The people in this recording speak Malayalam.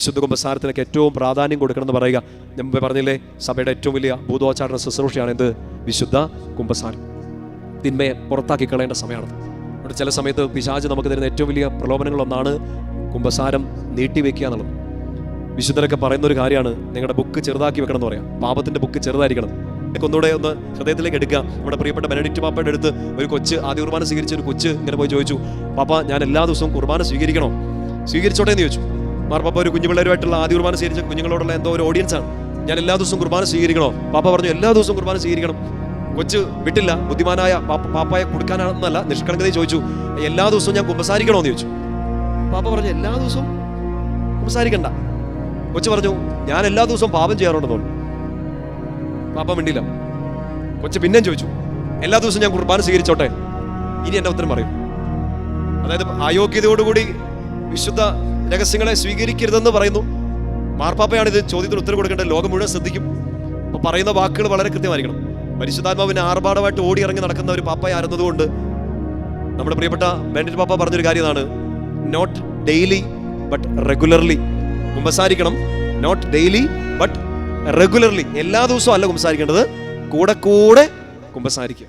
വിശുദ്ധ കുമ്പസാരത്തിനൊക്കെ ഏറ്റവും പ്രാധാന്യം കൊടുക്കണമെന്ന് പറയുക. ഞാൻ മുമ്പേ പറഞ്ഞില്ലേ, സഭയുടെ ഏറ്റവും വലിയ ഭൂതോച്ചാരണ ശുശ്രൂഷയാണ് എന്ത്? വിശുദ്ധ കുമ്പസാരം. തിന്മയെ പുറത്താക്കി കളയേണ്ട സമയമാണ്. അവിടെ ചില സമയത്ത് പിശാച് നമുക്ക് തരുന്ന ഏറ്റവും വലിയ പ്രലോഭനങ്ങളൊന്നാണ് കുമ്പസാരം നീട്ടിവെക്കുക എന്നുള്ളത്. വിശുദ്ധരൊക്കെ പറയുന്നൊരു കാര്യമാണ്, നിങ്ങളുടെ ബുക്ക് ചെറുതാക്കി വെക്കണം എന്ന് പറയാം. പാപത്തിൻ്റെ ബുക്ക് ചെറുതായിരിക്കണം. ഒന്നുകൂടെ ഒന്ന് ഹൃദയത്തിലേക്ക് എടുക്കുക. നമ്മുടെ പ്രിയപ്പെട്ട ബെനഡിക്റ്റ് പാപ്പയുടെ അടുത്ത് ഒരു കൊച്ച് ആദ്യ കുർബാന സ്വീകരിച്ച ഒരു കൊച്ച് ഇങ്ങനെ പോയി ചോദിച്ചു, പാപ്പ ഞാൻ എല്ലാ ദിവസവും കുർബാന സ്വീകരിക്കണോ? സ്വീകരിച്ചോട്ടെ എന്ന് ചോദിച്ചു. മാർപ്പാപ്പ ഒരു കുഞ്ഞു പിള്ളേരുമായിട്ടുള്ള ആദ്യ കുർബാന സ്വീകരിച്ച കുഞ്ഞുങ്ങളോടുള്ള എന്തോ ഒരു ഓഡിയൻസ് ആണ്. ഞാൻ എല്ലാ ദിവസവും കുർബാന സ്വീകരിക്കണോ? പാപ്പ പറഞ്ഞു എല്ലാ ദിവസവും കുർബാന സ്വീകരിക്കണം. കൊച്ച് വിട്ടില്ല. ബുദ്ധിമാനായ പാപ്പായെ കൊടുക്കാനാണെന്നല്ല, നിഷ്കളങ്കതയെ ചോദിച്ചു, എല്ലാ ദിവസവും ഞാൻ കുമ്പസാരിക്കണോ എന്ന് ചോദിച്ചു. പാപ്പ പറഞ്ഞു എല്ലാ ദിവസവും കുമ്പസാരിക്കണ്ട. കൊച്ചു പറഞ്ഞു ഞാൻ എല്ലാ ദിവസവും പാപം ചെയ്യാറുണ്ടെന്ന് പറഞ്ഞു. പാപ്പ മിണ്ടില്ല. കൊച്ചു പിന്നെയും ചോദിച്ചു, എല്ലാ ദിവസവും ഞാൻ കുർബാന സ്വീകരിച്ചോട്ടെ? ഇനി എന്റെ ഉത്തരം പറയും. അതായത് അയോഗ്യതയോടുകൂടി വിശുദ്ധ രഹസ്യങ്ങളെ സ്വീകരിക്കരുതെന്ന് പറയുന്നു. മാർപ്പാപ്പയാണ് ഇത് ചോദ്യത്തിന് ഉത്തരം കൊടുക്കേണ്ടത്. ലോകം മുഴുവൻ ശ്രദ്ധിക്കും. അപ്പൊ പറയുന്ന വാക്കുകൾ വളരെ കൃത്യമായിരിക്കണം. പരിശുദ്ധാത്മാവിന് ആർഭാടമായിട്ട് ഓടി ഇറങ്ങി നടക്കുന്ന ഒരു പാപ്പയായിരുന്നതുകൊണ്ട് നമ്മുടെ പ്രിയപ്പെട്ട ബെനഡിക്റ്റ് പാപ്പ പറഞ്ഞൊരു കാര്യമാണ്, നോട്ട് ഡെയിലി ബട്ട് റെഗുലർലി കുമ്പസാരിക്കണം. Not daily but regularly. എല്ലാ ദിവസവും അല്ല കുമ്പസാരിക്കേണ്ടത്, കൂടെ കൂടെ കുമ്പസാരിക്കുക.